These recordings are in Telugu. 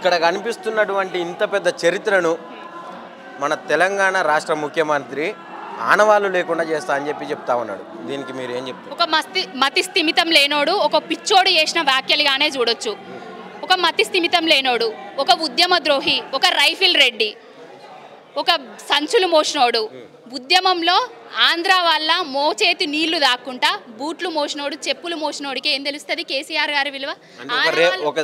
ఇక్కడ కనిపిస్తున్నటువంటి ఇంత పెద్ద చరిత్రను మన తెలంగాణ రాష్ట్ర ముఖ్యమంత్రి ఆనవాళ్ళు లేకుండా చేస్తా అని చెప్తా ఉన్నాడు. దీనికి మీరు ఏం చెప్తారు? ఒక మతి స్థిమితం లేనోడు ఒక పిచ్చోడు చేసిన వ్యాఖ్యలుగానే చూడొచ్చు. ఒక మతి స్థిమితం లేనోడు, ఒక ఉద్యమ ద్రోహి, ఒక రైఫిల్ రెడ్డి, ఒక సంచులు మోసినోడు, ఉద్యమంలో ఆంధ్ర వల్ల మోచేతి నీళ్లు దాక్కుంటా బూట్లు మోసినోడు, చెప్పులు మోసినోడికి ఏం తెలుస్తుంది కేసీఆర్ గారి విలువ? ఒక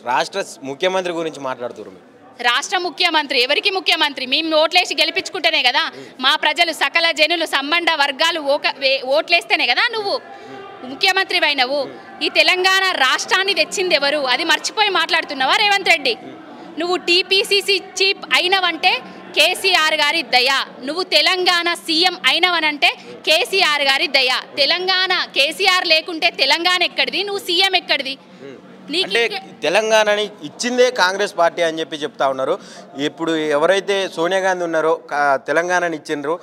రాష్ట్ర ముఖ్యమంత్రి గురించి మాట్లాడుతున్నారు. రాష్ట్ర ముఖ్యమంత్రి ఎవరికి ముఖ్యమంత్రి? మేము ఓట్లేసి గెలిపించుకుంటేనే కదా, మా ప్రజలు సకల జనులు సంబంధ వర్గాలు ఓట్లేస్తేనే కదా నువ్వు ముఖ్యమంత్రి అయినవు. ఈ తెలంగాణ రాష్ట్రాన్ని తెచ్చింది ఎవరు? అది మర్చిపోయి మాట్లాడుతున్నావా రేవంత్ రెడ్డి? నువ్వు టీపీసీసీ చీఫ్ అయినవంటే కేసీఆర్ గారి దయ, నువ్వు తెలంగాణ సీఎం అయినవనంటే కేసీఆర్ గారి దయ. తెలంగాణ కేసీఆర్ లేకుంటే తెలంగాణ ఎక్కడిది? నువ్వు సీఎం ఎక్కడిది? అంటే తెలంగాణని ఇచ్చిందే కాంగ్రెస్ పార్టీ అని చెప్తా ఉన్నారు. ఇప్పుడు ఎవరైతే సోనియా గాంధీ ఉన్నారో తెలంగాణని ఇచ్చిండ్రు,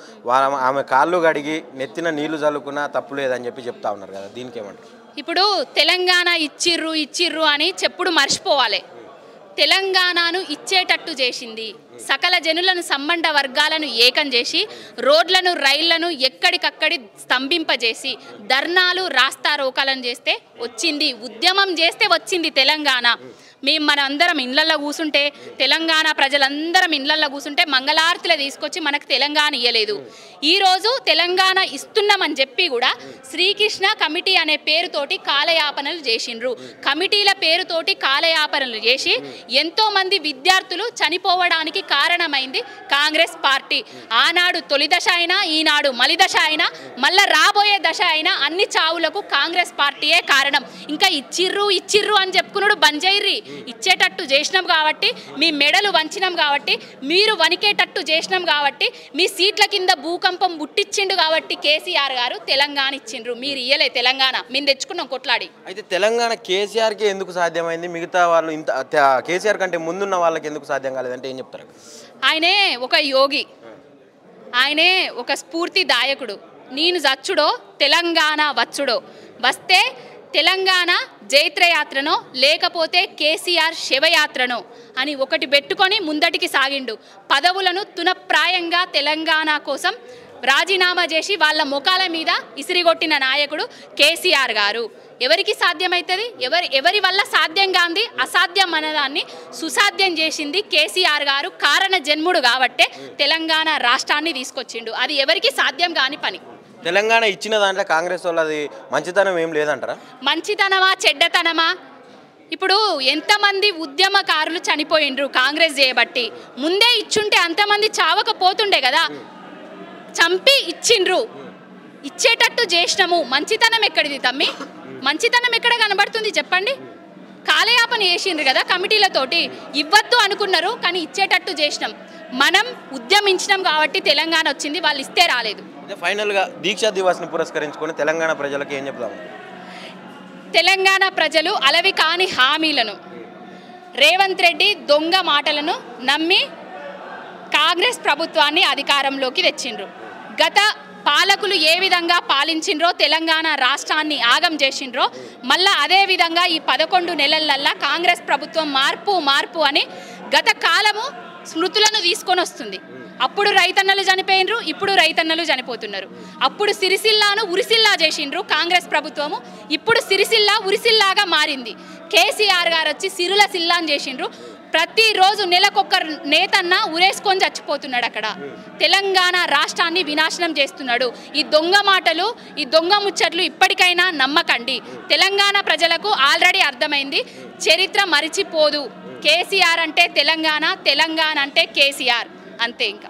ఆమె కాళ్ళు కడిగి నెత్తిన నీళ్లు చల్లుకున్నా తప్పు లేదని చెప్తా ఉన్నారు కదా, దీనికి ఏమంటారు? ఇప్పుడు తెలంగాణ ఇచ్చిర్రు అని చెప్పుడు మర్చిపోవాలి. తెలంగాణను ఇచ్చేటట్టు చేసింది, సకల జనులను సంబంధ వర్గాలను ఏకం చేసి రోడ్లను రైళ్లను ఎక్కడికక్కడి స్తంభింపజేసి ధర్నాలు రాస్తారోకాలను చేస్తే వచ్చింది, ఉద్యమం చేస్తే వచ్చింది తెలంగాణ. మన అందరం ఇళ్లల్లో కూసుంటే, తెలంగాణ ప్రజలందరం ఇళ్లల్లో కూసుంటే మంగళారతులు తీసుకొచ్చి మనకు తెలంగాణ ఇయ్యలేదు. ఈరోజు తెలంగాణ ఇస్తున్నామని చెప్పి కూడా శ్రీకృష్ణ కమిటీ అనే పేరుతోటి కాలయాపనలు చేసిండ్రు. కమిటీల పేరుతోటి కాలయాపనలు చేసి ఎంతోమంది విద్యార్థులు చనిపోవడానికి కారణమైంది కాంగ్రెస్ పార్టీ. ఆనాడు తొలి దశ అయినా, ఈనాడు మలి దశ అయినా, మళ్ళా రాబోయే దశ అయినా అన్ని చావులకు కాంగ్రెస్ పార్టీయే కారణం. ఇంకా ఇచ్చిర్రు అని చెప్పుకున్నాడు బంజైర్రి. ఇచ్చేటట్టు చేసినాం కాబట్టి, మీ మెడలు వంచినాం కాబట్టి, మీరు వణికేటట్టు చేసినాం కాబట్టి, మీ సీట్ల కింద భూకంపం పుట్టించిండు కాబట్టి కేసీఆర్ గారు తెలంగాణ ఇచ్చిండ్రు. మీరు ఇయ్యలే తెలంగాణ, మేము తెచ్చుకున్నాం కొట్లాడి. అయితే తెలంగాణ కేసీఆర్కి ఎందుకు సాధ్యమైంది, మిగతా వాళ్ళు ఇంత కేసీఆర్ కంటే ముందున్న వాళ్ళకి ఎందుకు సాధ్యం కాలేదంటే ఏం చెప్తారు? ఆయనే ఒక యోగి, ఆయనే ఒక స్ఫూర్తిదాయకుడు. నేను చచ్చుడో తెలంగాణ వచ్చుడో, వస్తే తెలంగాణ జైత్రయాత్రనో లేకపోతే కేసీఆర్ శివయాత్రనో అని ఒకటి పెట్టుకొని ముందటికి సాగిండు. పదవులను తునప్రాయంగా తెలంగాణ కోసం రాజీనామా చేసి వాళ్ళ ముఖాల మీద ఇసిరిగొట్టిన నాయకుడు కేసీఆర్ గారు. ఎవరికి సాధ్యమవుతుంది? ఎవరి వల్ల సాధ్యం కాంది అసాధ్యం అన్నదాన్ని సుసాధ్యం చేసింది కేసీఆర్ గారు. కారణ జన్ముడు కాబట్టే తెలంగాణ రాష్ట్రాన్ని తీసుకొచ్చిండు. అది ఎవరికి సాధ్యం కాని పని. తెలంగాణ ఇచ్చిన దాంట్లో కాంగ్రెస్ వాళ్ళది మంచితనం ఏం లేదంటారా? మంచితనమా చెడ్డతనమా? ఇప్పుడు ఎంతమంది ఉద్యమకారులు చనిపోయిండ్రు కాంగ్రెస్ చేయబట్టి. ముందే ఇచ్చుంటే అంతమంది చావకపోతుండే కదా. చంపి ఇచ్చిండ్రు, ఇచ్చేటట్టు చేసినాము. మంచితనం ఎక్కడిది తమ్మి? మంచితనం ఎక్కడ కనబడుతుంది చెప్పండి? కాలయాపన చేసిండ్రు కదా కమిటీలతోటి. ఇవ్వద్దు అనుకున్నారు కానీ ఇచ్చేటట్టు చేసినాం. మనం ఉద్యమించినాం కాబట్టి తెలంగాణ వచ్చింది, వాళ్ళు ఇస్తే రాలేదు. ఫైనల్గా దీక్షా దివాస్ని పురస్కరించుకొని తెలంగాణ ప్రజలకు ఏం చెప్తాము? తెలంగాణ ప్రజలు అలవి కాని హామీలను, రేవంత్ రెడ్డి దొంగ మాటలను నమ్మి కాంగ్రెస్ ప్రభుత్వాన్ని అధికారంలోకి తెచ్చిండ్రు. గత పాలకులు ఏ విధంగా పాలించిండ్రో, తెలంగాణ రాష్ట్రాన్ని ఆగం చేసిండ్రో, మళ్ళా అదే విధంగా ఈ 11 నెలలల్లా కాంగ్రెస్ ప్రభుత్వం మార్పు అని గత కాలము స్మృతులను తీసుకొని వస్తుంది. అప్పుడు రైతన్నలు చనిపోయినరు, ఇప్పుడు రైతన్నలు చనిపోతున్నారు. అప్పుడు సిరిసిల్లాను ఉరిసిల్లా చేసిండ్రు కాంగ్రెస్ ప్రభుత్వము, ఇప్పుడు సిరిసిల్లా ఉరిసిల్లాగా మారింది. కేసీఆర్ గారు వచ్చి సిరుల సిల్లాని చేసిండ్రు. ప్రతిరోజు నెలకొక్కరు నేతన్న ఉరేసుకొని చచ్చిపోతున్నాడు. అక్కడ తెలంగాణ రాష్ట్రాన్ని వినాశనం చేస్తున్నాడు. ఈ దొంగ మాటలు, ఈ దొంగ ముచ్చట్లు ఇప్పటికైనా నమ్మకండి. తెలంగాణ ప్రజలకు ఆల్రెడీ అర్థమైంది, చరిత్ర మరిచిపోదు. కేసీఆర్ అంటే తెలంగాణ, తెలంగాణ అంటే కేసీఆర్, అంతే. ఇంకా